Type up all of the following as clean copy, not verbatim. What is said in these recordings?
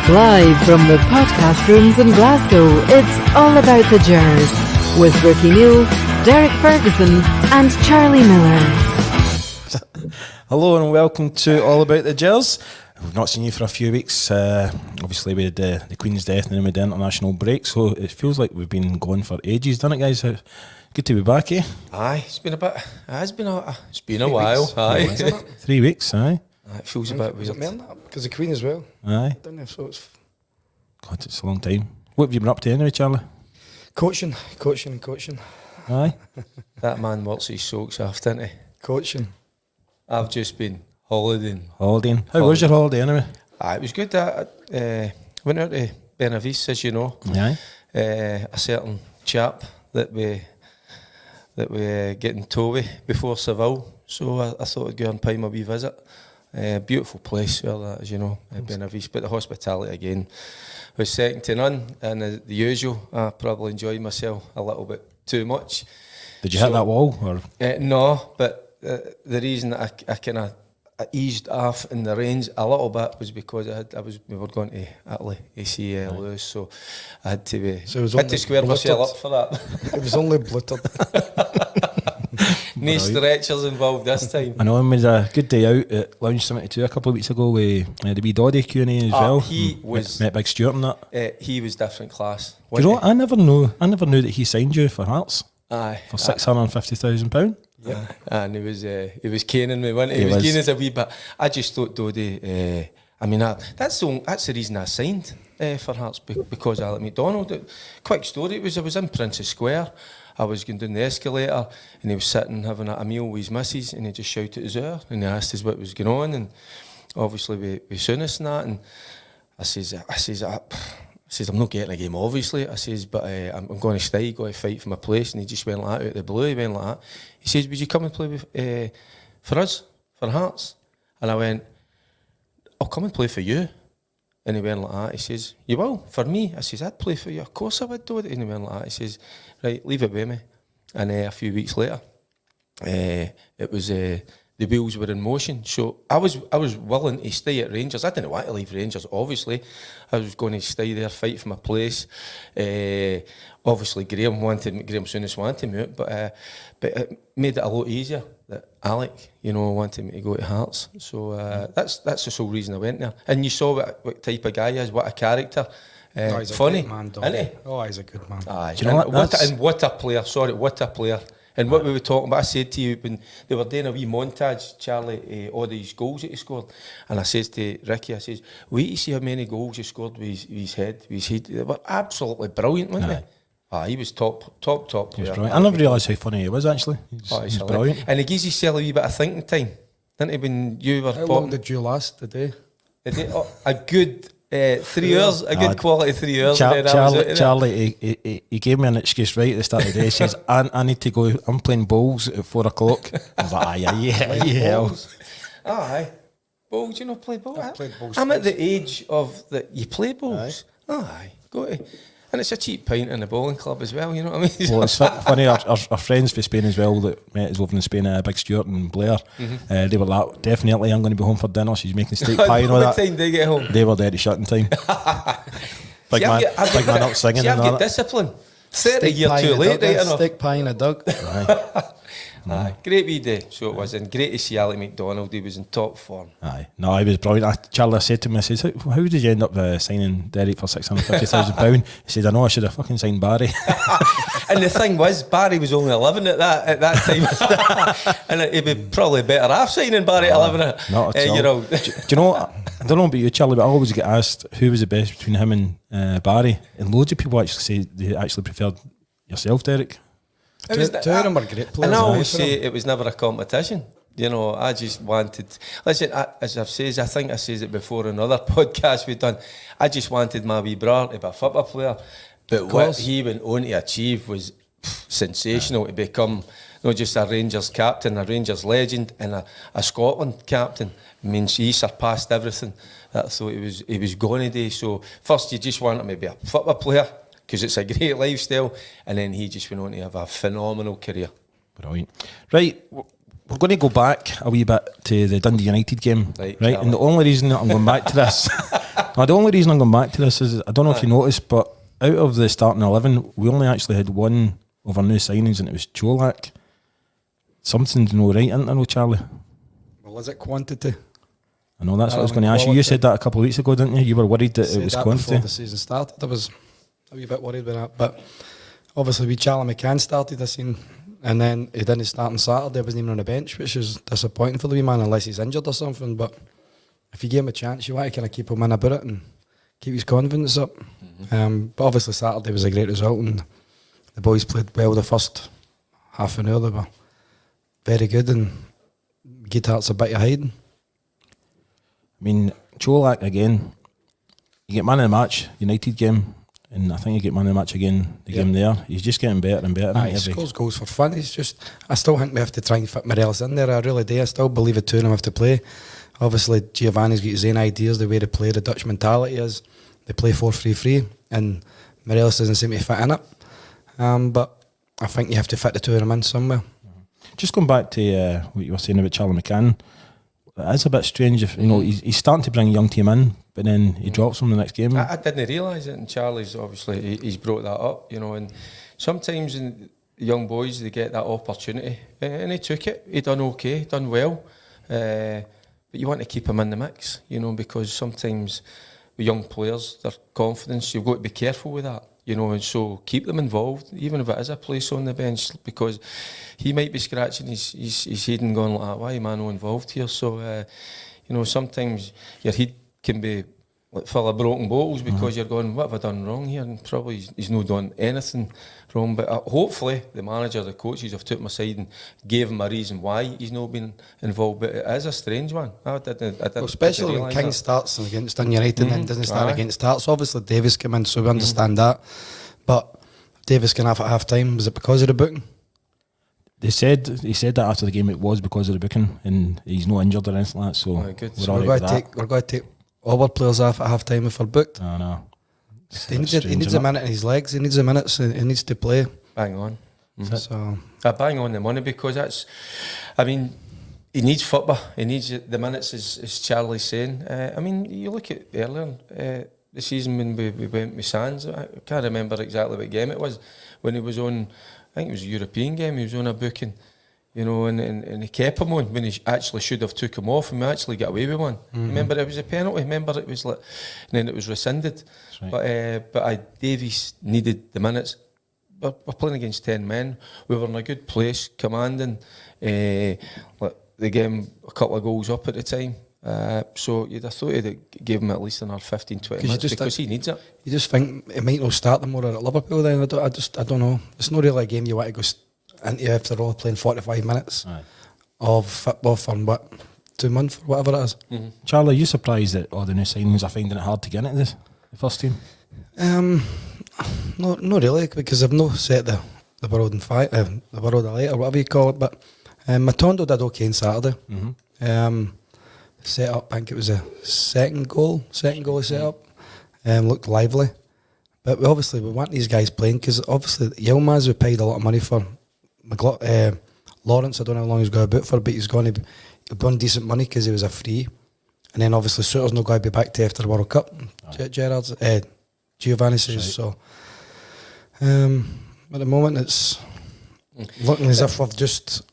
Live from the podcast rooms in Glasgow, it's all about the Gers with Ricki, Neill, Derek Ferguson and Charlie Miller. Hello and welcome to All About the Gers. We've not seen you for a few weeks. Obviously we had the Queen's death and then we had the international break, so it feels like we've been gone for ages, doesn't it, guys? Good to be back, eh? Aye, it's been a bit. It's been a while. Weeks. Aye, 3 weeks. Aye. It feels a bit Was it weird. more than that? Because the Queen as well. Aye. Didn't it? So it's God, it's a long time. What have you been up to anyway, Charlie? coaching. Aye. That man works his socks off, doesn't he? Coaching. I've just been holidaying. Holidaying. How was your holiday anyway? Aye, it was good. I went out to Benavice, as you know. Aye. A certain chap that we getting towed before Seville, so I thought I'd go and pay my wee visit. Beautiful place, well, that, as you know, Benavice, but the hospitality again was second to none, and the usual, I probably enjoyed myself a little bit too much. Did you hit that wall? Or? No, but the reason that I kind of eased off in the range a little bit was because we were going to Italy, AC Lewis, so I had to square myself up for that. It was only bluttered. No stretchers involved this time. I know, we had a good day out at Lounge 72 a couple of weeks ago with the wee Doddy Q&A as well. He was met Big Stuart and that. He was different class. Do you know what? I never knew that he signed you for Hearts Aye, for £650,000. yeah, and he was caning me, wasn't he? He was keen as a wee bit. I just thought Doddy. That's the reason I signed for Hearts, because Alec McDonald. Quick story. I was in Princess Square. I was going down the escalator and he was sitting having a meal with his missus, and he just shouted us out and he asked us what was going on, and obviously we Souness and that, and I says I'm not getting a game obviously, I says, but I'm going to stay, going to fight for my place, and he just went like that out of the blue. He went like that. He says, would you come and play with, for us, for Hearts? And I went, I'll come and play for you. And he went like that. He says, you will? For me? I says, I'd play for you. Of course I would do it. And he went like that. He says, right, leave it with me. And a few weeks later, it was the wheels were in motion. So I was willing to stay at Rangers. I didn't want to leave Rangers, obviously. I was going to stay there, fight for my place. Obviously, Graham Souness wanted me out, but it made it a lot easier that Alec, wanted me to go to Hearts. So that's the sole reason I went there. And you saw what type of guy he is, what a character. He's Funny, a good man, isn't he? Oh, he's a good man. Aye. Do you know what a player. Sorry, what a player. And what we were talking about, I said to you when they were doing a wee montage, Charlie, all these goals that he scored, and I says to Ricki, I says, wait to see how many goals he scored with his head. They were absolutely brilliant, weren't they? He was top player. He was brilliant. I never realised how funny he was, actually. He's brilliant. And he gives himself a wee bit of thinking time, didn't he, when you were How long did you last today? a good 3 years, a good quality 3 years. Charlie, he gave me an excuse right at the start of the day. He says, I need to go, I'm playing bowls at 4 o'clock. I was like, yeah. Aye. Bowls, you know, play bowls. I've played bowls I'm at the age of that you play bowls. Aye. Go to. And it's a cheap pint in the bowling club as well, you know what I mean? Well, it's funny, our friends from Spain as well that met us over in Spain, Big Stuart and Blair, they were like, definitely I'm going to be home for dinner, she's making steak pie and all that. What time they get home? They were there at shutting time. Big man up singing and all that. Discipline. 30 years too late, right enough. Steak pie in a dug. Aye, great wee day, so it was, and great to see Alec McDonald. He was in top form. Aye, no, he was brilliant. Charlie said to me, I says, how did you end up signing Derek for £650,000? He said, I know I should have fucking signed Barry. And the thing was, Barry was only 11 at that time, and he'd be probably better off signing Barry at 11. Not at all. Do you know what? I don't know about you, Charlie, but I always get asked who was the best between him and Barry, and loads of people actually say they actually preferred yourself, Derek. Two of them are great players. And I always say it was never a competition. I just wanted. Listen, as I've said, I think I said it before in another podcast we've done. I just wanted my wee brother to be a football player, but what he went on to achieve was sensational. To become not just a Rangers captain, a Rangers legend, and a Scotland captain. I mean, he surpassed everything that I thought he was going to do. So first, you just want him to be a football player, because it's a great lifestyle, and then he just went on to have a phenomenal career. Brilliant. Right, we're going to go back a wee bit to the Dundee United game, right? And the only reason that I'm going back to this, Now, the only reason I'm going back to this is I don't know if you noticed, but out of the starting 11, we only actually had one of our new signings, and it was Cholak. Something's no right, isn't there, no, Charlie? Well, is it quantity? I know that's what I was going to ask you. You said that a couple of weeks ago, didn't you? You were worried that it was quantity. Before the season started, I was a wee bit worried about that. But obviously, we Charlie McCann started this scene, and then he didn't start on Saturday. He wasn't even on the bench, which is disappointing for the wee man, unless he's injured or something. But if you give him a chance, you want to kind of keep him in about it and keep his confidence up. But obviously, Saturday was a great result, and the boys played well the first half an hour. They were very good, and Guitart's a bit of hiding. I mean, Cholak again, you get man of the match, United game, and I think you get man of the match again, the game there. He's just getting better and better. He scores goals for fun. I still think we have to try and fit Morelos in there. I really do. I still believe the two of them have to play. Obviously, Giovanni's got his own ideas, the way they play, the Dutch mentality is they play 4-3-3, and Morelos doesn't seem to fit in it. But I think you have to fit the two of them in somewhere. Just going back to what you were saying about Charlie McCann, it is a bit strange if he's starting to bring a young team in, but then he drops them the next game. I didn't realise it, and Charlie's obviously he's brought that up, and sometimes in young boys they get that opportunity, and he took it. He done okay, done well, but you want to keep him in the mix, because sometimes with young players, their confidence, you've got to be careful with that. And so keep them involved, even if it is a place on the bench, because he might be scratching his head and going like, why am I not involved here? So, sometimes your head can be like full of broken bottles because you're going, what have I done wrong here? And probably he's not done anything wrong. But hopefully the manager, the coaches have took him aside and gave him a reason why he's not been involved. But it is a strange one. Especially when King starts against United and then doesn't start against Hearts. Obviously Davis came in, so we understand that. But Davis came off at half time. Was it because of the booking? He said that after the game it was because of the booking, and he's not injured or anything like that. So we're going to take all our players off at half time if we're booked. I know. He needs a minute in his legs. He needs a minute. So he needs to play. Bang on. So bang on the money, because he needs football. He needs the minutes, as Charlie's saying. You look at earlier the season when we went with Sands. I can't remember exactly what game it was when he was on. I think it was a European game. He was on a booking. And he kept him on when he actually should have took him off, and we actually got away with one. Remember, it was a penalty. Remember, it was like, and then it was rescinded. Right. But Davies needed the minutes. We're playing against 10 men. We were in a good place, commanding. The game a couple of goals up at the time. So you'd have thought he'd give him at least another 15-20 minutes because he needs it. You just think he might not start them more at Liverpool then. I don't know. It's not really a game you want to go into after all playing 45 minutes of football for 2 months or whatever it is. Charlie, are you surprised that all the new signings are finding it hard to get into the first team? Not really, because I've not set the world on fire, the world alight or whatever you call it. But Matondo did okay on Saturday. Set up, I think it was a second goal he set up. Looked lively. But we want these guys playing, because obviously Yilmaz, we paid a lot of money for. Lawrence, I don't know how long he's got a boot for, but he's going to be on decent money because he was a free. And then obviously Suter's not going to be back to after the World Cup. Gerard's Giovanni says right. so. At the moment, it's looking as if we've just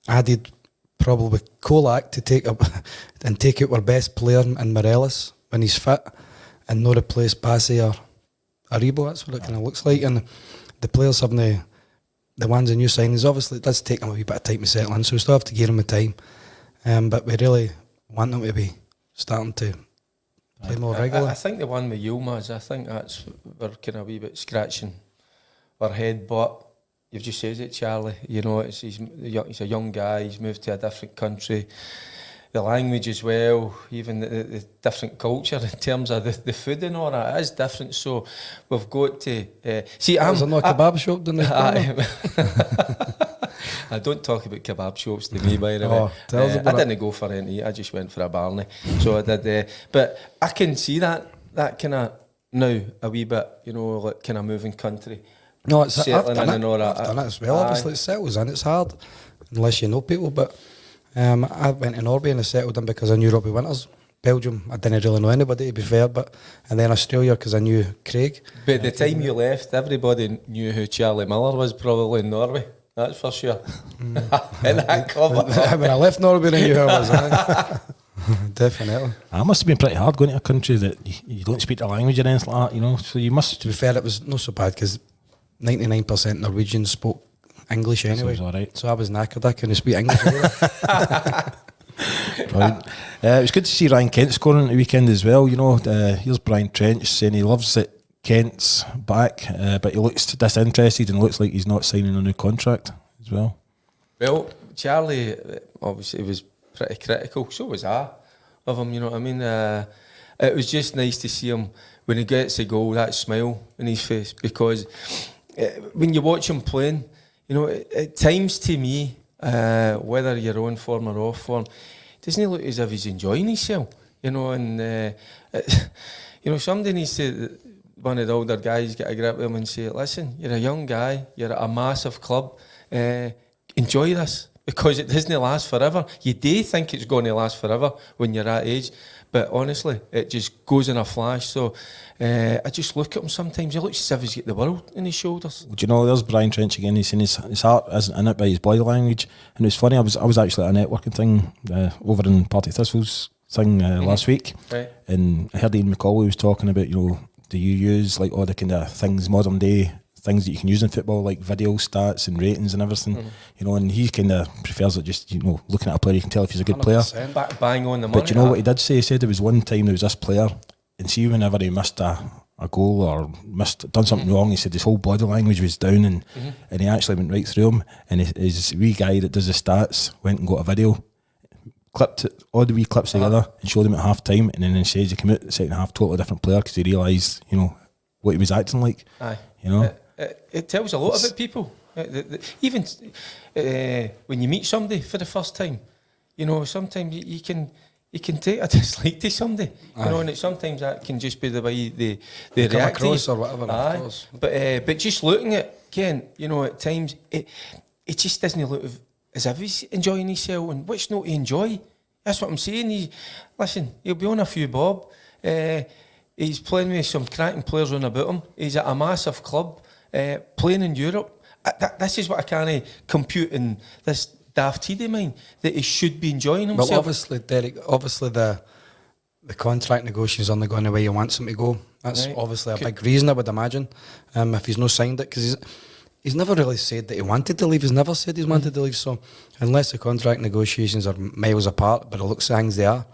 added probably Kolak to take out our best player in Morelos when he's fit, and not replace Bassey or Aribo. That's what it kind of looks like. And the players having the ones in new signings, obviously it does take them a wee bit of time to settle in, so we still have to give them the time. But we really want them to be starting to play more regularly. I think the one with Yilmaz, I think that's we're kind of a wee bit scratching our head, but you've just said it, Charlie. He's a young guy. He's moved to a different country. The language as well, even the different culture in terms of the food and all that is different. So we've got to see. There's no kebab shop down there. I don't talk about kebab shops to me, by the way. I didn't go for any. I just went for a Barney. So I did. But I can see that kind of now a wee bit. Like kind of moving country. No, I've done it as well. Obviously, it settles in. It's hard unless you know people. But I went to Norway and I settled in because I knew Robbie Winters Belgium, I didn't really know anybody, to be fair, and then Australia, because I knew Craig. But the time you left, everybody knew who Charlie Miller was, probably in Norway. That's for sure. In that cover. When I left Norway, I knew who I was. Definitely. It must have been pretty hard going to a country that you don't speak the language or anything like that, you know. So you must. To be fair, it was not so bad because 99% Norwegians spoke English anyway. So it was all right. So I was knackered. I couldn't speak English either. Brilliant. It was good to see Ryan Kent scoring at the weekend as well. You know, here's Brian Trench saying he loves that Kent's back, but he looks disinterested and looks like he's not signing a new contract as well. Well, Charlie obviously was pretty critical. So was I of him. You know what I mean? It was just nice to see him when he gets a goal, that smile in his face, because when you watch him playing, you know, at times to me, whether you're on form or off form, doesn't he look as if he's enjoying himself? You know, and you know, somebody needs to, one of the older guys, get a grip with him and say, listen, you're a young guy, you're at a massive club, enjoy this, because it doesn't last forever. You do think it's going to last forever when you're that age, but honestly, it just goes in a flash. So I just look at him sometimes, he looks as if he's got the world on his shoulders. Do you know, there's Brian Trench again, he's saying his heart isn't in it by his body language. And it was funny, I was actually at a networking thing over in Partick Thistle's thing last week, Right. and I heard Ian McCauley was talking about, you know, do you use like all the kind of things, modern day things that you can use in football, like video stats and ratings and everything, you know, and he kind of prefers it just, you know, looking at a player, you can tell if he's a good player. Bang on the money. But you know what he did say? He said there was one time there was this player, and see whenever he missed a goal or done something wrong, he said his whole body language was down, and he actually went right through him, and his wee guy that does the stats went and got a video, clipped all the wee clips together and showed him at half time, and then he says he came out the second half totally different player because he realised, you know, what he was acting like. Aye. You know, it tells a lot about people. Even when you meet somebody for the first time, you know, sometimes you can take a dislike to somebody. You know, and sometimes that can just be the way they react to you. Or whatever. Of course. But just looking at Ken, you know, at times it just doesn't look as if he's enjoying himself, and what's not to enjoy? That's what I'm saying. He'll be on a few bob. He's playing with some cracking players on about him. He's at a massive club, playing in Europe. This is what I can't compute in this daft head of mine, that he should be enjoying himself. Well, obviously, Derek, the contract negotiations aren't going the way he wants him to go. That's right. Obviously a big reason, I would imagine, if he's not signed it, because he's never really said that he wanted to leave. He's never said he's wanted to leave. So unless the contract negotiations are miles apart, but it looks things they are,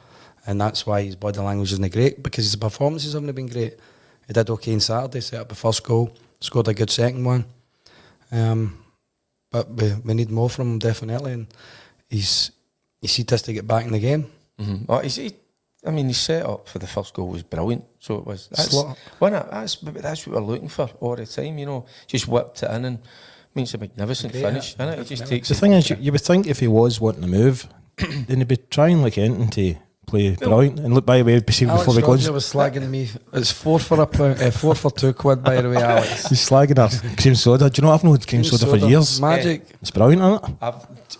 and that's why his body language isn't great, because his performances haven't been great. He did okay on Saturday, set up the first goal, scored a good second one. But we need more from him, definitely, and he's has to get back in the game. Mm-hmm. Well, his set up for the first goal was brilliant. So it was. That's what we're looking for all the time. You know, just whipped it in, and it's a magnificent finish. Isn't it? It just takes. The thing is, you would think if he was wanting to move, then he'd be trying like anything to play brilliant. And look, by the way, before we go, Alex was slagging me. It's 4 for £2, by the way, Alex. He's slagging her cream soda. Do you know I've known cream soda for years? Magic. It's brilliant, isn't it?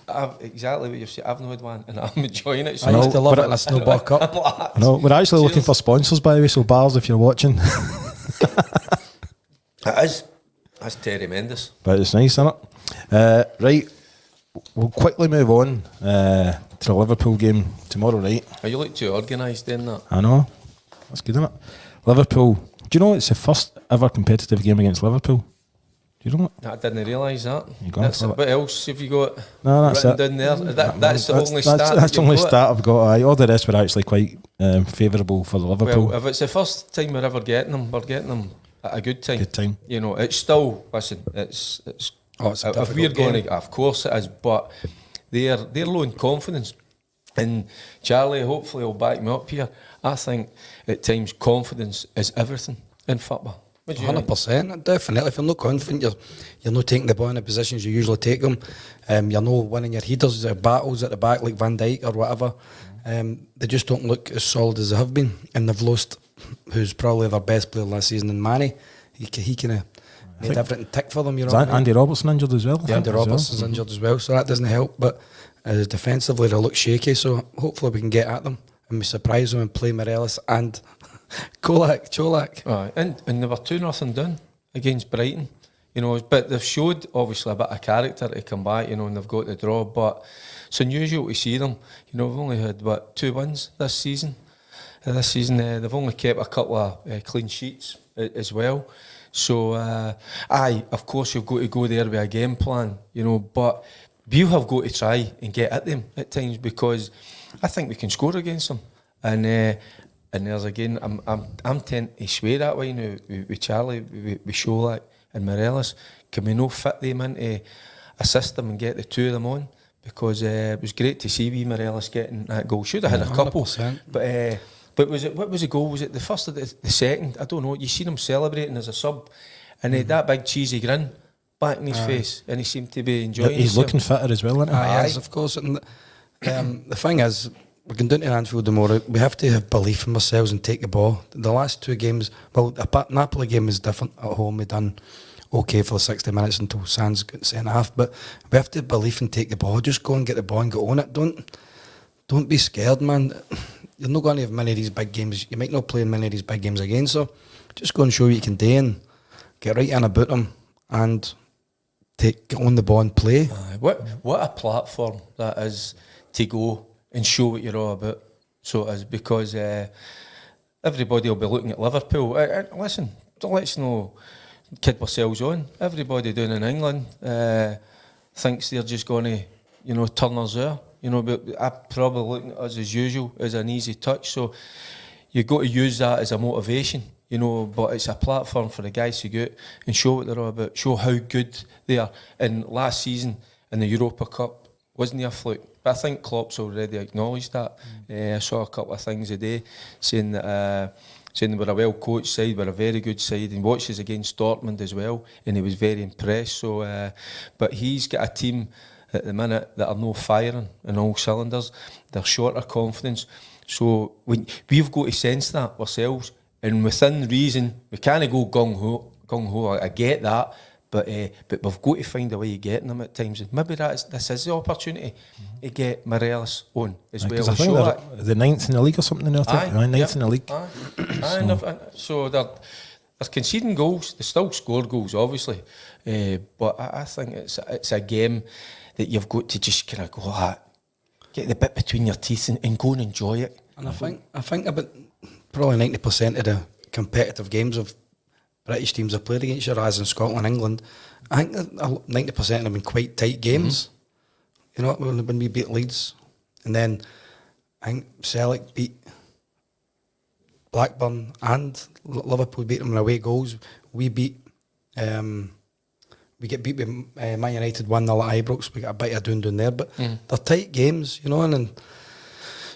I've exactly what you've said. I've not had one, and I'm enjoying it. So I used to love it in a snowball cup. No, we're actually looking for sponsors, by the way. So bars, if you're watching, it is. That's Terry Mendes. But it's nice, isn't it? Right, we'll quickly move on to the Liverpool game tomorrow, right? Are you look too organised in that? I know. That's good, isn't it? Liverpool. Do you know it's the first ever competitive game against Liverpool? Do you know it? I didn't realise that. You gone for it? What else have you got? No, that's written it. down there? That's the only stat. That's the you've only got? stat I've got. Aye. All the rest were actually quite favourable for the Liverpool. Well, if it's the first time we're ever getting them, we're getting them at a good time. Good time. You know, it's still, listen, it's Oh, it's a if we're difficult going game. to, of course it is, but they're low in confidence. And Charlie, hopefully, will back me up here. I think at times confidence is everything in football. What do you think? 100%, definitely. If you're not confident, you're not taking the ball in the positions you usually take them. You're not winning your headers, battles at the back like Van Dijk or whatever. They just don't look as solid as they have been, and they've lost who's probably their best player last season in Manny. He kind of made everything tick for them. You know, what I mean? Andy Robertson injured as well. Andy Robertson's injured as well, so that doesn't help. But defensively, they look shaky. So hopefully we can get at them and we surprised them and play Morelos and Cholak. Aye, and they were 2-0 done against Brighton, you know. But they've showed obviously a bit of character to come back, you know, and they've got the draw. But it's unusual to see them. You know, we've only had 2 wins this season. They've only kept a couple of clean sheets as well. So, of course, you've got to go there with a game plan, you know. But we have got to try and get at them at times, because I think we can score against them. And there's again, I'm tempted to sway that way now with Charlie, with Sholak and Morelos. Can we not fit them into a system and get the 2 of them on? Because it was great to see Morelos getting that goal. Should have had a couple, 100%. But what was the goal? Was it the first or the second? I don't know. You seen him celebrating as a sub, and he had that big cheesy grin back in his face, and he seemed to be enjoying it. He's looking fitter as well, isn't he? Aye, of course. And the thing is, we're going down to Anfield tomorrow. We have to have belief in ourselves and take the ball. The last 2 games, well, the Napoli game was different at home. We done okay for the 60 minutes until Sands got sent half, but we have to have belief and take the ball. Just go and get the ball and get on it. Don't be scared, man. You're not going to have many of these big games. You might not play in many of these big games again, so just go and show what you can do and get right in about them and get on the ball and play. What a platform that is to go and show what you're all about. So it is, because everybody will be looking at Liverpool. Listen, let's not kid ourselves on. Everybody down in England thinks they're just going to, you know, turn us there. You know, but I'm probably looking at us as usual, as an easy touch. So you've got to use that as a motivation, you know, but it's a platform for the guys to go out and show what they're all about, show how good they are. And last season in the Europa Cup, wasn't he a fluke? But I think Klopp's already acknowledged that. I saw a couple of things today saying that they were a well-coached side, were a very good side, and watches against Dortmund as well, and he was very impressed. So, but he's got a team at the minute that are no firing in all cylinders. They're short of confidence. So we've got to sense that ourselves, and within reason, we can't go gung-ho. I get that, but we've got to find a way of getting them at times. And maybe this is the opportunity to get Morelos on as well. I think they're the 9th in the league or something. Ninth in the league. So they're conceding goals. They still score goals, obviously, but I think it's a game that you've got to just kind of go get the bit between your teeth and go and enjoy it. And I think about probably 90% of the competitive games of British teams have played against you, as in Scotland, England, I think 90% of them have been quite tight games. You know, when we beat Leeds, and then I think Celtic beat Blackburn and Liverpool beat them in away goals. We get beat with Man United 1-0 at Ibrox. We got a bit of doing there, but they're tight games, you know, and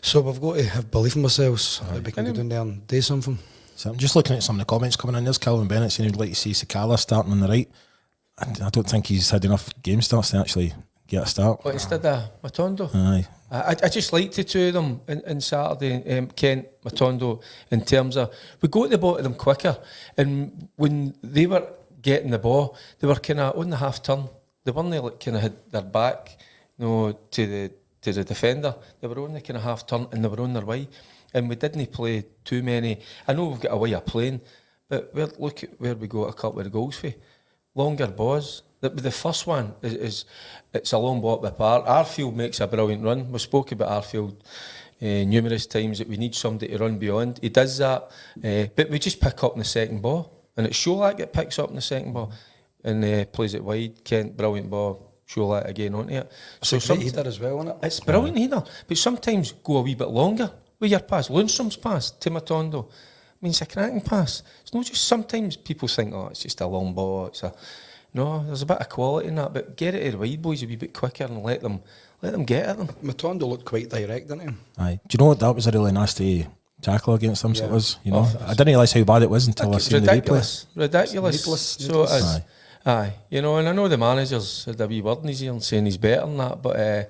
so we've got to have belief in ourselves that we can go down there and do something. So I'm just looking at some of the comments coming in. There's Calvin Bennett saying he'd like to see Sakala starting on the right. And I don't think he's had enough game starts to actually get a start. But instead of Matondo, aye. I just like the 2 of them in Saturday, Kent, Matondo, in terms of we got the ball to them quicker, and when they were getting the ball, they were kind of on the half turn. They weren't like kind of had their back, you know, to the defender. They were on the kind of half turn and they were on their way. And we didn't play too many. I know we've got a way of playing, but look at where we got a couple of the goals for. Longer balls. The first one is it's a long ball up the park. Arfield makes a brilliant run. We spoke about Arfield numerous times that we need somebody to run beyond. He does that, but we just pick up in the second ball. And it's Sholak that picks up in the second ball and plays it wide. Kent, brilliant ball. Sholak again onto it. So it's a great header as well, isn't it? It's brilliant header, but sometimes go a wee bit longer with your pass. Lundstrom's pass to Matondo, I mean, it's a cracking pass. It's not just, sometimes people think, it's just a long ball. No, there's a bit of quality in that, but get it to the wide boys a wee bit quicker and let them get at them. Matondo looked quite direct, didn't he? Aye. Do you know what? That was a really nasty tackle against them. So it was. You know, I didn't realise how bad it was until I seen the replay. Ridiculous. So it is. Aye. You know, and I know the managers had a wee word in his ear and saying he's better than that, but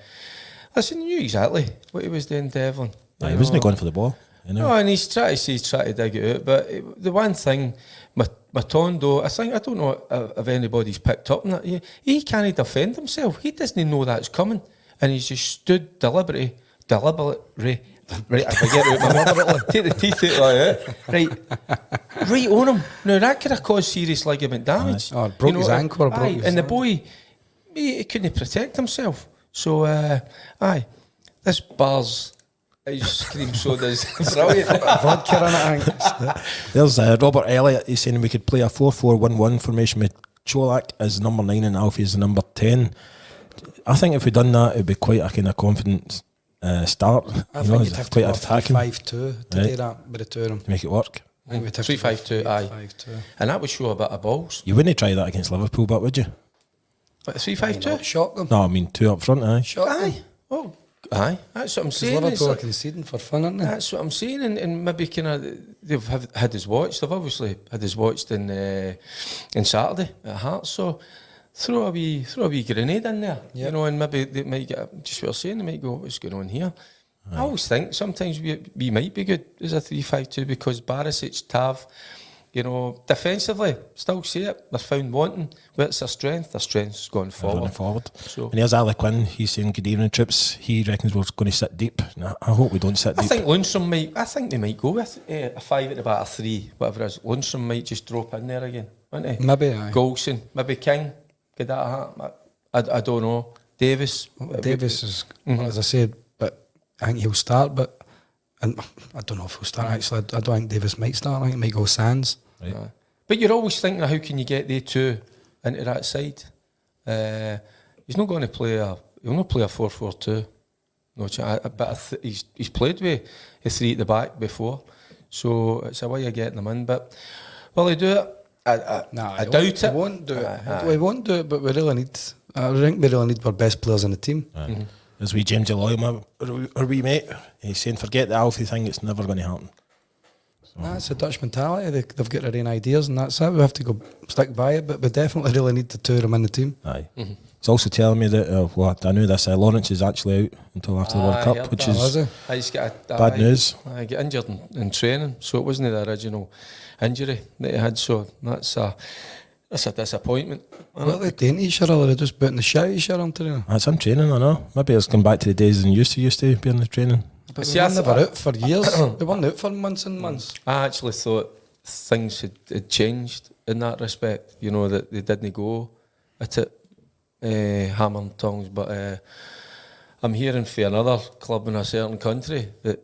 listen, you knew exactly what he was doing to Evelyn. He wasn't going for the ball. You know? No, and he's trying to dig it out. But the one thing, Matondo, I don't know if anybody's picked up on that. He can't defend himself. He doesn't know that's coming, and he's just stood deliberately Right, if I get out my mother, take the teeth out like that. Right on him. Now that could have caused serious ligament damage. Oh, broke his ankle or broke his and the arm. boy, he couldn't protect himself. So, this bar's ice cream soda's brilliant. Vodka in it, I think. There's Robert Elliott. He's saying we could play a 4-4-1-1 formation with Cholak as number 9 and Alfie as number 10. I think if we'd done that, it'd be quite a kind of confident start. I think you'd have to quite go attacking 5-2 to do that with the two of them. to make it work. I think we'd have to go 3-5-2, aye. 5-2. And that would show a bit of balls. You wouldn't try that against Liverpool, but would you? But 3-5-2? Shock them. No, I mean 2 up front, aye. Shock them. Aye. Oh, aye. That's what I'm Because saying. It's Liverpool are like- conceding for fun, aren't they? That's what I'm saying, and maybe kind of they've had us watched. They've obviously had us watched in Saturday at Hearts. So throw a wee grenade in there, Yep. you know, and maybe they might get just what you're saying. They might go, what's going on here? I always think sometimes we might be good as a 3-5-2 because Barisic, Tav, you know, defensively still see it. They're found wanting. What's their strength? Their strength's going Running forward. forward. So And here's Ali Quinn. He's saying good evening, Trips. He reckons we're going to sit deep. Nah, I hope we don't sit I deep. think Lundstrom might. I think they might go with a 5 at the back, a 3, whatever it is. Lundstrom might just drop in there again, wouldn't he? Maybe, aye. Golson, maybe King. Could that happen? I don't know. Davis. Davis is, as I said, but I think he'll start, and I don't know if he'll start actually. I don't think Davis might start. I think it might go Sands. Right. But you're always thinking, how can you get they two into that side? He's not going to play he'll not play a 4-4-2. No chance. But he's played with a 3 at the back before, so it's a way of getting them in. But will he do it? I doubt it. He won't do it. We won't do it, but we really need. I think we really need our best players in the team. As we James Eloy, our wee mate, he's saying forget the Alfie thing, it's never going to happen. That's a Dutch mentality. They've got their own ideas, and that's it. We have to go stick by it, but we definitely really need the two of them in the team. Aye. He's also telling me that I knew this. Lawrence is actually out until after the World I Cup, heard which that. is I just got bad news. I get injured in training, so it wasn't the original injury that he had. So that's a disappointment. Well, they didn't each other. They're just putting the shit at each other on training. That's him training, I know. Maybe it's come back to the days and used to be in the training. But See, they I were th- never out for years. They weren't out for months and months. I actually thought things had changed in that respect. You know, that they didn't go at it hammer and tongs. But I'm hearing for another club in a certain country that,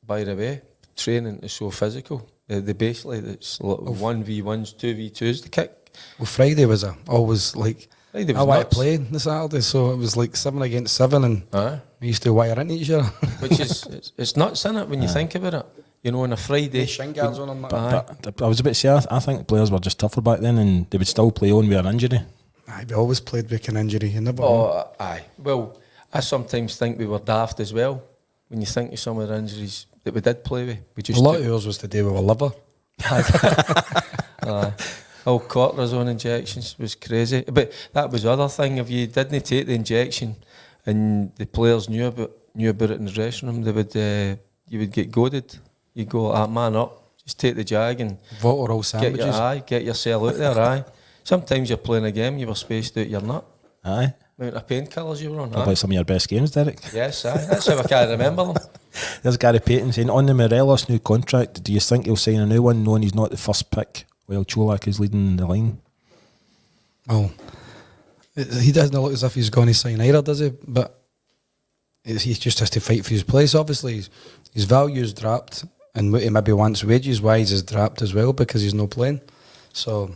by the way, training is so physical. They basically, it's 1v1s, 2v2s, the kick. Well, Friday was always like, Friday was I want nuts. to play this Saturday, so it was like 7 against 7, and Aye. we used to wire into each other. Which is, it's nuts, isn't it, when you think about it? You know, on a Friday. Shin guards on them. Aye. But I was a bit sad. I think players were just tougher back then and they would still play on with an injury. Aye, we always played with an injury. You never know. Oh, aye. Well, I sometimes think we were daft as well. When you think of some of the injuries that we did play with, we just A lot took- of yours was the day we were liver. all cortisone injections was crazy. But that was the other thing. If you didn't take the injection and the players knew about it in the dressing room, they would you would get goaded. You go, man up, just take the jag and What were all get sandwiches? get yourself out there. Aye. Sometimes you're playing a game, you were spaced out your nut. Aye. Amount of painkillers you were on. What Aye. about some of your best games, Derek? Yes, aye. That's how I can't remember them. There's Gary Payton saying, on the Morelos new contract, do you think he'll sign a new one knowing he's not the first pick while Cholak is leading the line? Oh, he doesn't look as if he's going to sign either, does he? But he just has to fight for his place. Obviously, his value's dropped, and what he maybe wants wages-wise has dropped as well because he's not playing. So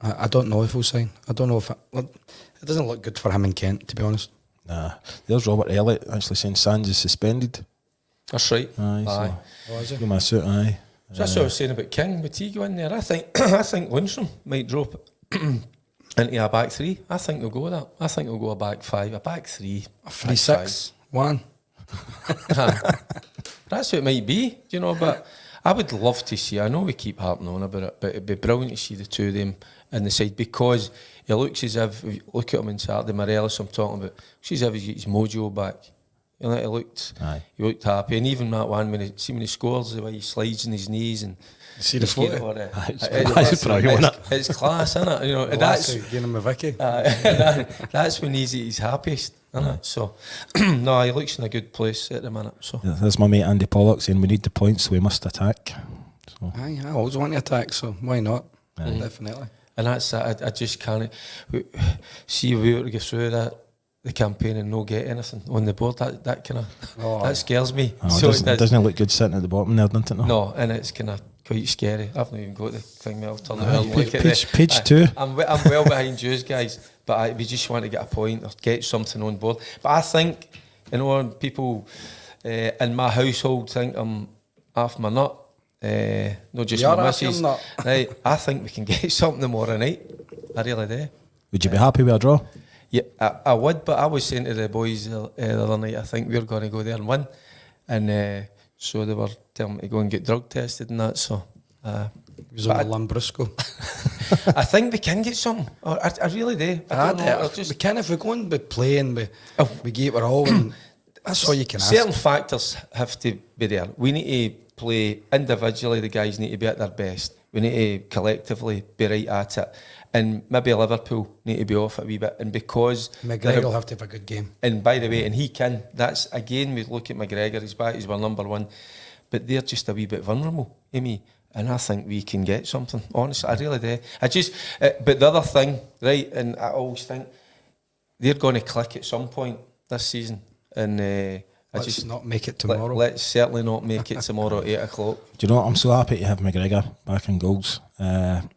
I don't know if he'll sign. I don't know if it doesn't look good for him in Kent, to be honest. Nah. There's Robert Elliott actually saying Sands is suspended. That's right. Aye. Aye. Oh, is he? So, my suit, aye. So that's what I was saying about King. Would he go in there? I think Lundstrom might drop into a back 3. I think they'll go with that. I think they'll go a back 5, a back 3, A 3-6-1. That's what it might be, you know. But I would love to see. I know we keep harping on about it, but it'd be brilliant to see the two of them in the side because it looks as if, if you look at him on Saturday, Morelos I'm talking about, looks as if he's got his mojo back. You know, he looked happy, and even that one when he scores, the way he slides on his knees and See the photo? It's brilliant, isn't it? It's class, isn't it? You know, That's that's getting him a Vicky. that's when he's at his happiest. So, no, he looks in a good place at the minute. So There's my mate Andy Pollock saying we need the points, so we must attack. So. Aye, I always want to attack, so why not? Definitely. And that's it. I just can't see if we were to go through the campaign and not get anything on the board. That kind of that scares me. So it doesn't look good sitting at the bottom there, doesn't it? No, and it's kind of quite scary. I've not even got the thing. I'll turn it. Page 2. I'm well behind you guys, but we just want to get a point or get something on board. But I think, when people in my household think I'm off my nut, not just my missus, right? I think we can get something tomorrow night. I really do. Would you be happy with a draw? Yeah, I would, but I was saying to the boys the other night, I think we're going to go there and win. And so they were telling me to go and get drug tested and that, so... It was on Lambrusco. I think we can get something. I really do. I don't know. We can if we go and be playing, we give it all, and that's all you can ask. Certain factors have to be there. We need to play individually, the guys need to be at their best. We need to collectively be right at it. And maybe Liverpool need to be off a wee bit. And because McGregor will have to have a good game. And by the way, and he can. That's again, we look at McGregor, he's back, he's our number one. But they're just a wee bit vulnerable, Amy. And I think we can get something. Honestly, I really do. But the other thing, right, and I always think they're going to click at some point this season. And let's not make it tomorrow. Let's certainly not make it tomorrow at 8 o'clock. Do you know what? I'm so happy to have McGregor back in goals.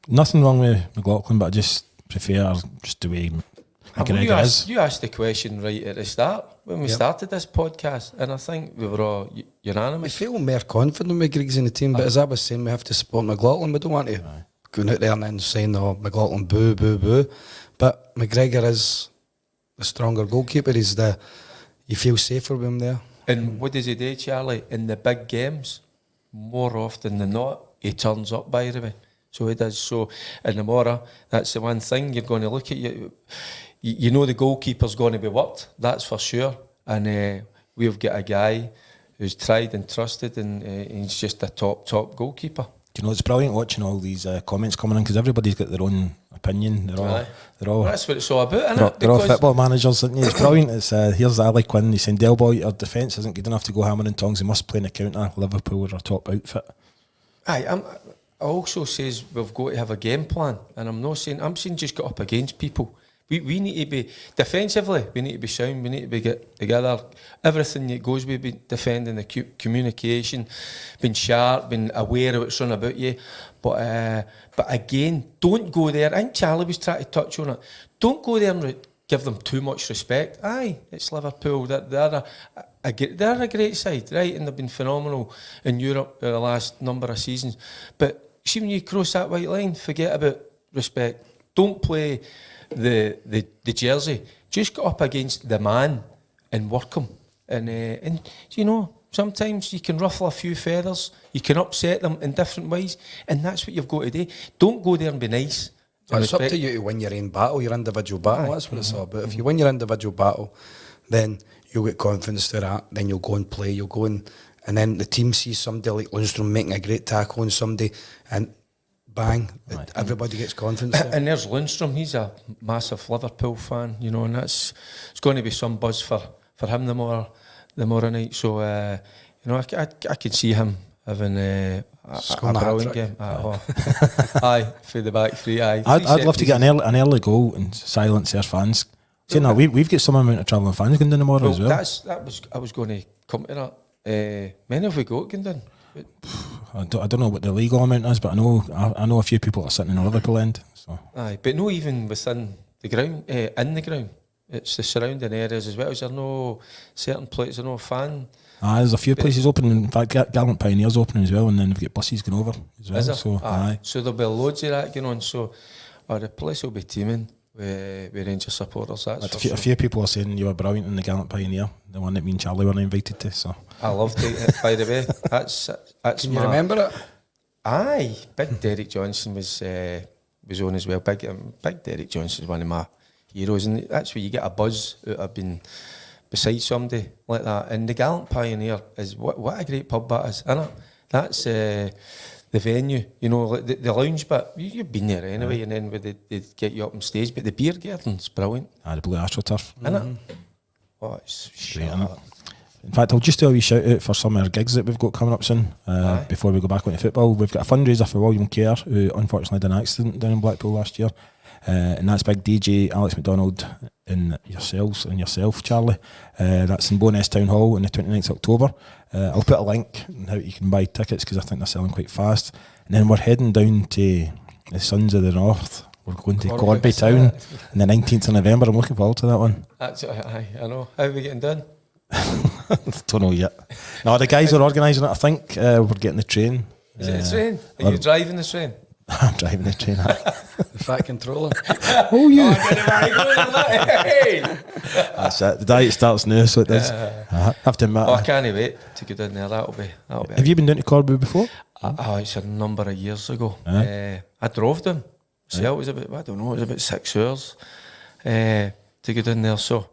Nothing wrong with McLaughlin, but I just prefer just the way McGregor is. You asked the question right at the start when we started this podcast, and I think we were all unanimous. We feel more confident with Griggs in the team, but as I was saying, we have to support McLaughlin. We don't want to go out there and then saying, McLaughlin, boo, boo, boo. But McGregor is the stronger goalkeeper. You feel safer with him there. And what does he do, Charlie? In the big games, more often than not, he turns up, by the way. So he does. So in the Mora, that's the one thing you're going to look at. You know the goalkeeper's going to be worked, that's for sure. And we've got a guy who's tried and trusted, and he's just a top goalkeeper. Do you know, it's brilliant watching all these comments coming in, because everybody's got their own opinion. They're all that's what it's all about, isn't it? They're all football managers, isn't it? It's brilliant. It's here's Ali Quinn. He's saying, Del Boy, our defence isn't good enough to go hammering tongs. He must play in the counter. Liverpool are our top outfit. I also says we've got to have a game plan, and I'm saying just get up against people. We need to be defensively. We need to be sound. We need to be get together. Everything that goes with defending, the communication, being sharp, being aware of what's on about you. But again, don't go there. I think Charlie was trying to touch on it. Don't go there and give them too much respect. Aye, it's Liverpool. They're a great side, right? And they've been phenomenal in Europe the last number of seasons. But see, when you cross that white line, forget about respect. Don't play the jersey. Just get up against the man and work him. And you know, sometimes you can ruffle a few feathers. You can upset them in different ways, and that's what you've got to do. Don't go there and be nice. It's up to you to win your own battle, your individual battle. That's what it's all about. If you win your individual battle, then you'll get confidence to that. Then you'll go and play. You'll go and then the team sees somebody like Lundstrom making a great tackle on somebody, and bang, everybody gets confidence there. And there's Lundstrom. He's a massive Liverpool fan, you know, and it's going to be some buzz for him the more night. So you know, I could see him having a brilliant game. Aye, for the back three. Aye, I'd love to get an early goal and silence their fans. Saying that, we've got some amount of travelling fans going down tomorrow as well. I was going to come to that. Many have we got going down? I don't know what the legal amount is, but I know a few people are sitting in the Liverpool end. So. Aye, but no, even within the ground, in the ground, it's the surrounding areas as well. Is there no certain places, no fan? There's a few places open. In fact, Gallant Pioneer's opening as well, and then we've got buses going over as well. Is there? So, so there'll be loads of that going on. So the place will be teeming with Rangers supporters. That's a few people are saying you were brilliant in the Gallant Pioneer, the one that me and Charlie were invited to. So I loved it. By the way, that's. Can you remember it? Aye, Big Derek Johnson was on as well. Big Derek Johnson is one of my heroes, and that's where you get a buzz out of being beside somebody like that. And the Gallant Pioneer is what a great pub that is, isn't it? That's the venue, you know, like the lounge bit. You've been there anyway, and then where they get you up on stage. But the beer garden's brilliant. The Blue AstroTurf. Isn't it? Oh, it's Great, shit. innit? In fact, I'll just do a wee shout out for some of our gigs that we've got coming up soon. Before we go back onto football, we've got a fundraiser for William Kerr, who unfortunately had an accident down in Blackpool last year, and that's big DJ Alex McDonald and yourself, Charlie. That's in Bowness Town Hall on the 29th of October. I'll put a link on how you can buy tickets because I think they're selling quite fast. And then we're heading down to the Sons of the North. We're going to Corby Town on the 19th of November. I'm looking forward to that one. That's I know. How are we getting done? Don't know yet. No, the guys are organising it. I think we're getting the train. Is it a train? Are you driving the train? I'm driving the train. The fat controller. Oh, yeah. Hey! That's it. The diet starts now, so it does. I have to admit. Oh, I can't wait to go down there. That'll be. Have you been down to Corby before? It's a number of years ago. I drove them. So it was about, I don't know, it was about 6 hours to go down there. So,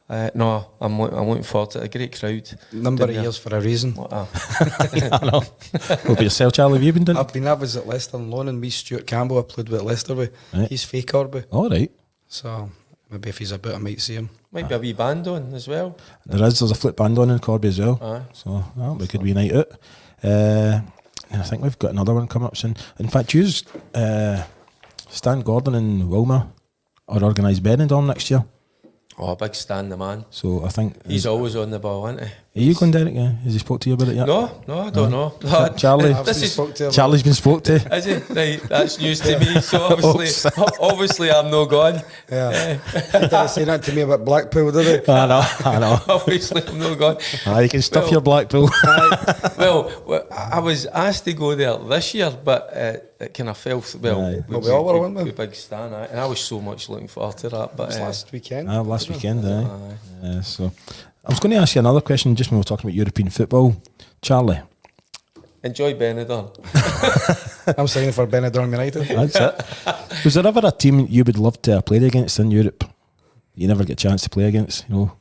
no, I'm looking forward to it. A great crowd. Number of years for a reason. I know. What about yourself, Charlie? Have you been down? I was at Leicester on loan, and me, Stuart Campbell, I played with at Leicester with. Right. He's fake Corby. All right. So maybe if he's about, I might see him. Might be a wee band on as well. There's a flip band on in Corby as well. Aye. So that'll be a good wee night out. And I think we've got another one coming up soon. In fact, Stan Gordon and Wilmer are organised Benidorm next year. Oh, big Stan, the man. So I think He's always on the ball, isn't he? Are you going, Derek? Yeah? Has he spoke to you about it yet? No, I don't know. Charlie? This is, Charlie's been spoke to. is he? Right, that's news to me. So obviously I'm no gone. Yeah. He didn't say that to me about Blackpool, did he? I know. Obviously I'm no gone. You can stuff your Blackpool. Well, I was asked to go there this year, but it kind of fell. Aye. We all were, weren't we? With big Stan, and I was so much looking forward to that. But It was last weekend. Last weekend, so I was going to ask you another question just when we were talking about European football. Charlie. enjoy Benidorm. I'm signing for Benidorm United. That's it. Was there ever a team you would love to have played against in Europe you never get a chance to play against? You know,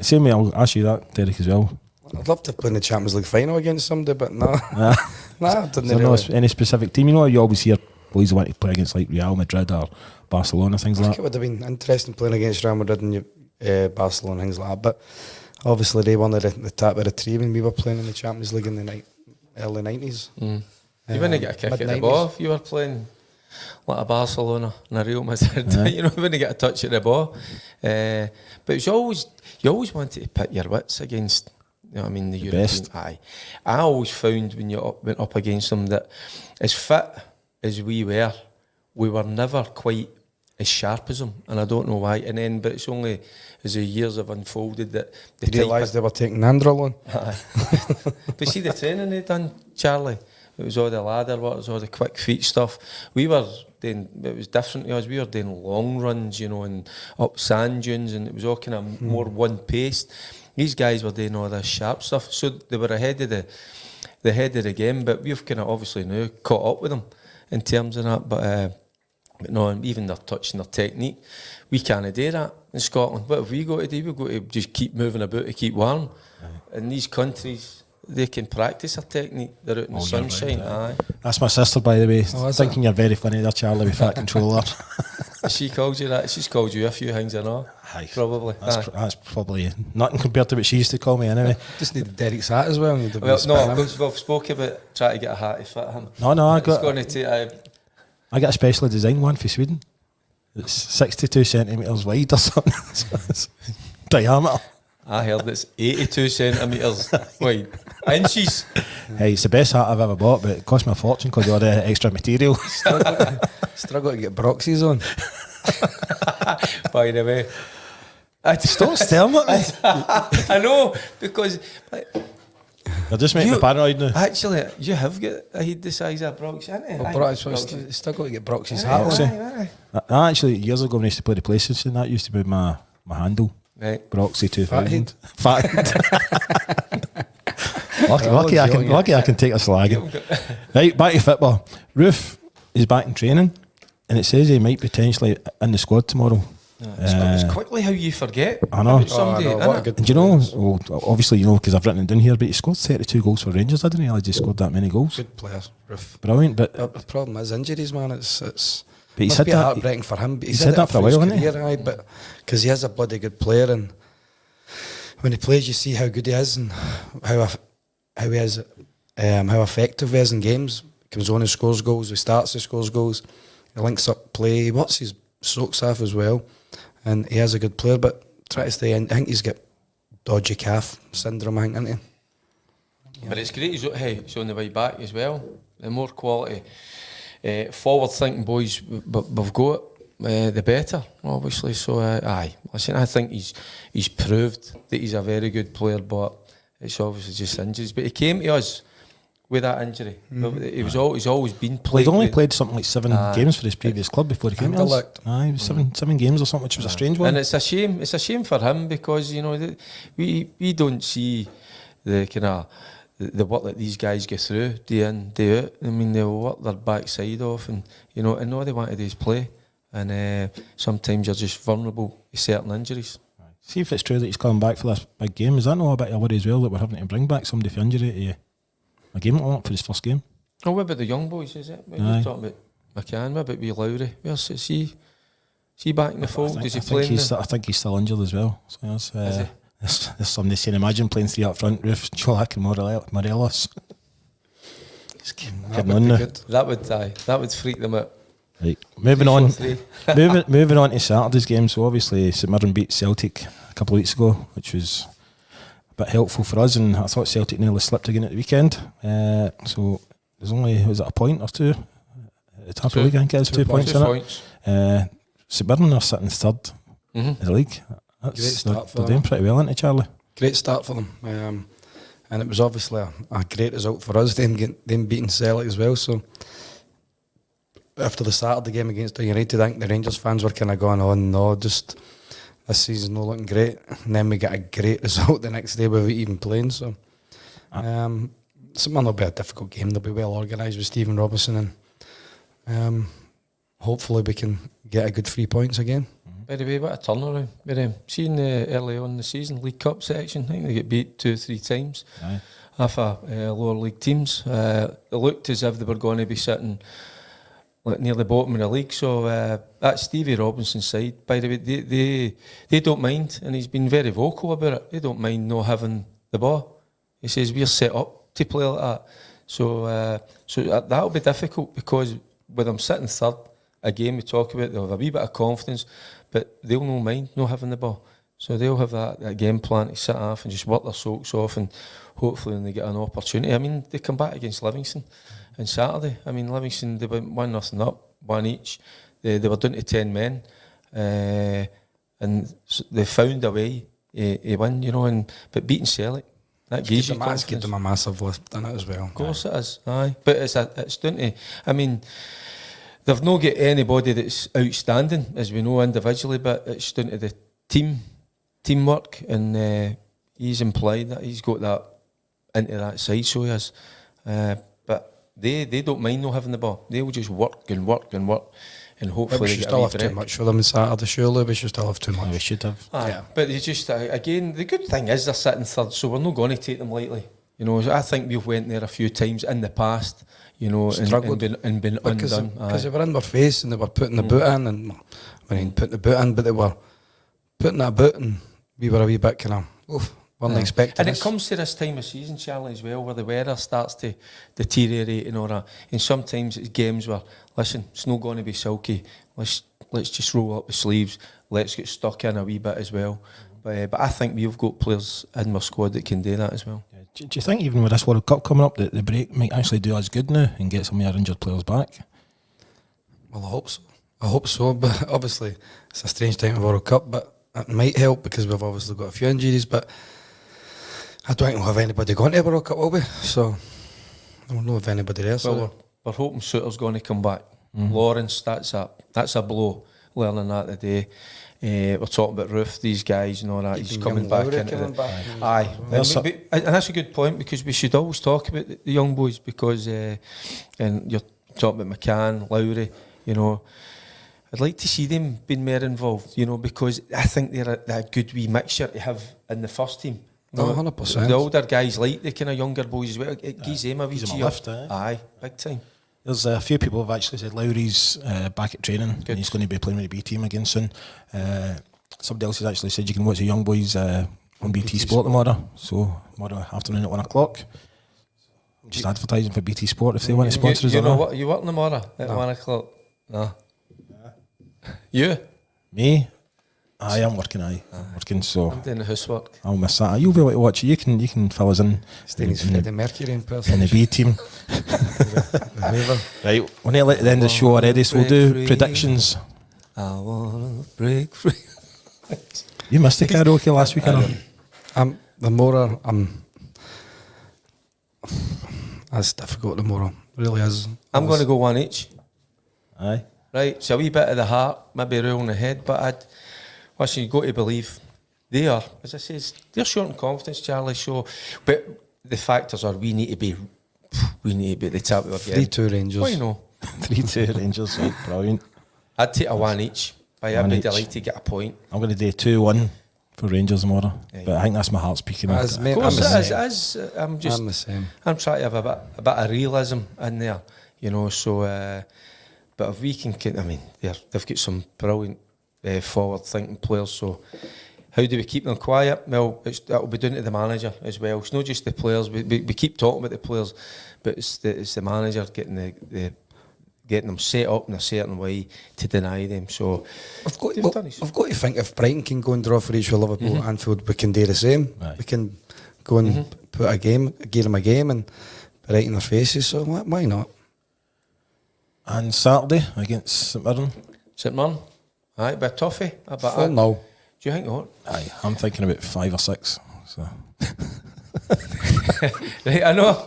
same way, I'll ask you that, Derek, as well. I'd love to play in the Champions League final against somebody, but no. Nah, didn't Is there really. any specific team? You know, you always hear boys want to play against like Real Madrid or Barcelona, things I like think it that. would have been interesting playing against Real Madrid and Barcelona and things like that, but obviously they won the tap of the tree when we were playing in the Champions League in the early 90s. You wouldn't get a kick at the mid-90s. ball if you were playing like a Barcelona and a Real Madrid. You know, you wouldn't get a touch at the ball. But it's always, you always wanted to pit your wits against, you know what I mean, the European. best. Aye. I always found when you went up against them that as fit as we were never quite as sharp as them, and I don't know why. And then, but it's only as the years have unfolded that the They realised they were taking Andrel on. Aye. But see the training they done, Charlie. It was all the ladder work, it was all the quick feet stuff. We were doing, it was different to us. We were doing long runs, you know, and up sand dunes, and it was all kind of more one paced. These guys were doing all this sharp stuff, so they were ahead of the game. But we've kind of obviously now caught up with them in terms of that. But no, even their touch and their technique, we can't do that in Scotland. What have we got to do? We've got to just keep moving about to keep warm. In these countries, they can practice their technique. They're out in the sunshine. Aye. That's my sister, by the way. is Thinking you're very funny there, Charlie, with that controller. She called you that. She's called you a few things, I know. Aye. Probably. That's, that's probably nothing compared to what she used to call me anyway. Just need Derek's hat as well. Well, no, we've spoke about trying to get a hat to fit him. No, I It's got going to take. I got a specially designed one for Sweden. It's 62 centimetres wide or something. It's diameter. I heard it's 82 centimetres wide. Inches. Hey, it's the best hat I've ever bought, but it cost me a fortune because of all the extra material. Struggle to get Broxies on. By the way. Stop staring at me. I know, because You're just making me paranoid now. actually, you have got a head the size of Brox, isn't it? Struggle to get Broxies hat on. Broxy. I actually, years ago when I used to play the PlayStation, that used to be my handle. Right. Broxy 2000. Fathead. Lucky I can take a slag. Right, back to football. Roof is back in training, and it says he might potentially in the squad tomorrow. It's quickly how you forget I know. about somebody, Oh, I know, what a innit? good And you know, well, obviously you know because I've written it down here, but he scored 32 goals for Rangers. I didn't realise he scored that many goals. Good player, Roof. Brilliant, but The problem is injuries, man. It's But he must said be that- heartbreaking for him. But he said that for a his while, hasn't he? career, aye, but because he is a bloody good player, and when he plays, you see how good he is and how he is, how effective he is in games. He comes on and scores goals. He starts to scores goals. He links up play. He works his socks off as well, and he is a good player. But try to stay in. I think he's got dodgy calf syndrome, I think, isn't he? Yeah. But it's great he's on the way back as well. The more quality, forward-thinking boys we've got, the better, obviously. So, listen, I think he's proved that he's a very good player, but it's obviously just injuries. But he came to us with that injury. He's always been played. He'd only played something like 7 games for his previous club before he came to us. It was 7 games or something, which was a strange one. And it's a shame. It's a shame for him because we don't see the kind of the work that these guys go through day in, day out. I mean, they'll work their backside off, and and all they want to do is play. And sometimes you're just vulnerable to certain injuries. See if it's true that he's coming back for this big game. Is that not a bit of a worry as well that we're having to bring back somebody for injury to a game like that for his first game? Oh, what about the young boys, is it? We're talking about McCann, what about wee Lowry? Where's he back in the fold? Does he play? I think he's still injured as well. So there's somebody saying, imagine playing 3 up front, Roof, Cholak and Morelos. That would freak them out. Right, moving on to Saturday's game. So obviously St Mirren beat Celtic a couple of weeks ago, which was a bit helpful for us, and I thought Celtic nearly slipped again at the weekend. So there's only, was it a point or two at the top of the league? I think it is 2 points in it. St Mirren are sitting third in the league. They're doing pretty well, aren't they, Charlie? Great start for them, and it was obviously a great result for us, them beating Celtic as well. So after the Saturday game against United, I think the Rangers fans were kind of going, oh no, just this season's not looking great. And then we get a great result the next day without even playing. So it'll be a difficult game. They'll be well organised with Stephen Robinson, and hopefully we can get a good 3 points again. By the way, what a turnaround with them. Seeing early on in the season, League Cup section, I think they get beat 2 or 3 times off lower league teams. It looked as if they were going to be sitting near the bottom of the league. So that's Stevie Robinson's side. By the way, they don't mind, and he's been very vocal about it. They don't mind not having the ball. He says we're set up to play like that. So that'll be difficult because with them sitting third, a game we talk about, they'll have a wee bit of confidence, but they'll no mind not having the ball. So they'll have that game plan to sit off and just work their socks off, and hopefully when they get an opportunity. I mean, they come back against Livingston on Saturday. I mean, Livingston, they went 1-0 up, 1 each. They were down to 10 men, and they found a way to win, but beating Celtic, that gives you confidence. Give them a massive lift in it as well. Of course it is, aye. But it's down to, I mean, they've not got anybody that's outstanding, as we know individually, but it's down to the teamwork, and he's implied that he's got that into that side, so he has. But they don't mind not having the ball. They will just work, and hopefully we should still have too much for them on Saturday. Surely we should still have too much. We should have. Yeah. But they just again, the good thing is they're sitting third, so we're not going to take them lightly. I think we've went there a few times in the past. Struggled and been undone because they were in their face and they were putting the boot in, and putting the boot in, but they were putting that boot, and we were a wee bit kind of weren't expecting. And it comes to this time of season, Charlie, as well, where the weather starts to deteriorate and all that. And sometimes it's games where, listen, it's not going to be silky. Let's just roll up the sleeves. Let's get stuck in a wee bit as well. But I think we've got players in our squad that can do that as well. Do you think even with this World Cup coming up that the break might actually do us good now and get some of our injured players back? Well, I hope so, but obviously it's a strange time of World Cup, but it might help because we've obviously got a few injuries, but I don't think we'll have anybody going to the World Cup, will we? So I don't know if anybody there. Well, we're hoping Suter's going to come back. Lawrence, that's a blow, learning that today. We're talking about Roof, these guys and all that. He's coming back into it. Aye. And that's a good point, because we should always talk about the young boys, because and you're talking about McCann, Lowry, I'd like to see them being more involved, because I think they're a good wee mixture to have in the first team. 100%. The older guys like the kind of younger boys as well. It gives them a wee lift. Aye, big time. There's a few people have actually said Lowry's back at training. And he's going to be playing with the B team again soon. Somebody else has actually said you can watch the young boys on BT Sport tomorrow. So tomorrow afternoon at 1 o'clock. Just advertising for BT Sport if they want to sponsor us. You know what? You working tomorrow at 1 o'clock? No. You? Me? I am working. I'm working. So I'm doing the housework. I'll miss that. You'll be able to watch it. You can fill us in. Staying Freddie Mercury in person. In the B team. Right, we're nearly at the end of the show already, so we'll do predictions. I wanna break free. You missed the karaoke last week, I know. The more that's difficult. The more really is. I'm going to go one each. Aye. Right, so a wee bit of the heart, maybe rolling the head, but listen, you got to believe they are, as I say, they're short in confidence, Charlie. So, but the factors are we need to be at the top of our game. 3-2 Rangers. Why no? 3-2 Rangers, right, brilliant. I'd take a one each, but I'd be delighted to get a point. I'm going to do 2-1 for Rangers tomorrow, but I think that's my heart speaking. Of course, I'm the same. I'm trying to have a bit of realism in there, you know. So, but if we can, I mean, they've got some brilliant forward-thinking players. So, how do we keep them quiet? Well, that'll be down to the manager as well. It's not just the players. We keep talking about the players, but it's the manager getting them set up in a certain way to deny them. So I've got to think if Brighton can go and draw for each with Liverpool at Anfield, we can do the same. Right. We can go and give them a game and be right in their faces. So why not? And Saturday against St Mirren. St Mirren, aye, but toughie. 4-0. Do you think what? Aye, I'm thinking about 5 or 6. So. Right, I know.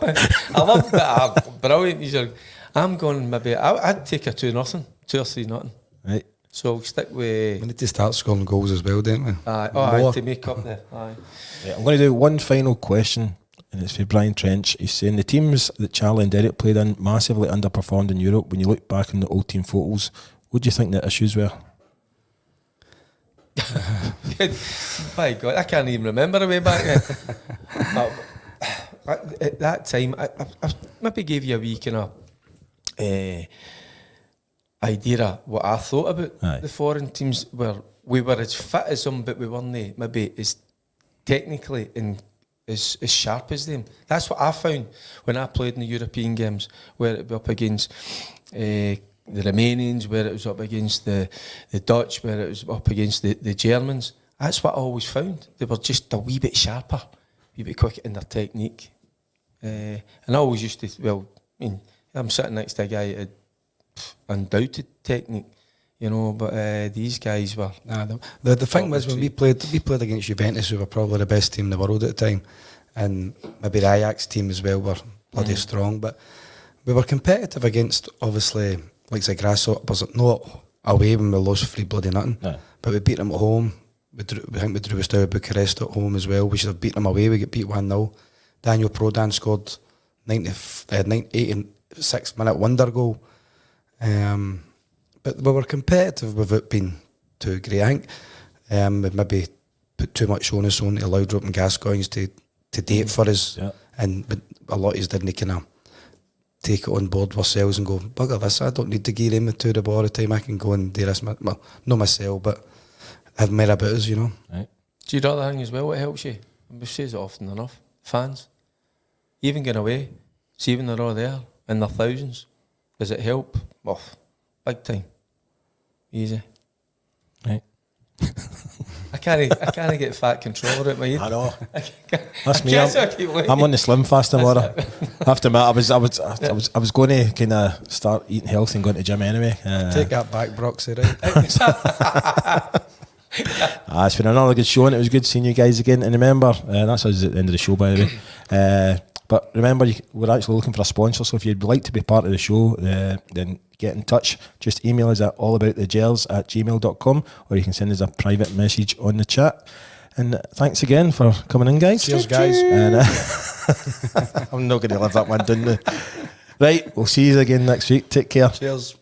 I love that. Brilliant. I'm going maybe. I'd take a 2-0, 2 or 3-0. Right. So we'll stick with. We need to start scoring goals as well, don't we? Aye, to make up there. Aye. Right, I'm going to do one final question, and it's for Brian Trench. He's saying the teams that Charlie and Derek played in massively underperformed in Europe. When you look back on the old team photos, what do you think the issues were? My God, I can't even remember the way back then. At that time, I maybe gave you a wee kind of idea of what I thought about the foreign teams. Where we were as fit as them, but we weren't maybe as technically and as sharp as them. That's what I found when I played in the European games, where it was up against the Romanians, where it was up against the Dutch, where it was up against the Germans. That's what I always found. They were just a wee bit sharper, a wee bit quicker in their technique. And I always used to, I'm sitting next to a guy that had undoubted technique, you know, but these guys were... The thing was, when we played against Juventus, who were probably the best team in the world at the time, and maybe the Ajax team as well were bloody strong, but we were competitive against, obviously, like the Grasshoppers, not away when we lost 3 bloody nothing, but we beat them at home. I think we drew Steaua Bucharest at home as well. We should have beaten them away. We get beat 1-0. Daniel Prodan scored 86-minute wonder goal. But we were competitive without being too great. I think we maybe put too much onus on the Laudrup and Gascoignes to date for us, and a lot of us didn't kind of take it on board ourselves and go, bugger this, I don't need to gear him to the ball all the time. I can go and do this, well, not myself, but have more about us, you know. Right. Do you know the thing as well, what helps you? We say it often enough, fans. Even going away, see when they're all there, in their thousands, does it help? Oh, big time. Easy. Right. I can't get fat control over it, my head. I know. That's me. I'm on the slim fast tomorrow. I have to admit, I was going to kind of start eating healthy and going to the gym anyway. Take that back, Broxy, right? It's been another good show, and it was good seeing you guys again. And remember, that's us at the end of the show, by the way. But remember, we're actually looking for a sponsor, so if you'd like to be part of the show, then get in touch. Just email us at allaboutthegers@gmail.com, or you can send us a private message on the chat. And thanks again for coming in, guys. Cheers, guys. And I'm not going to live that one, didn't I? Right, we'll see you again next week. Take care. Cheers.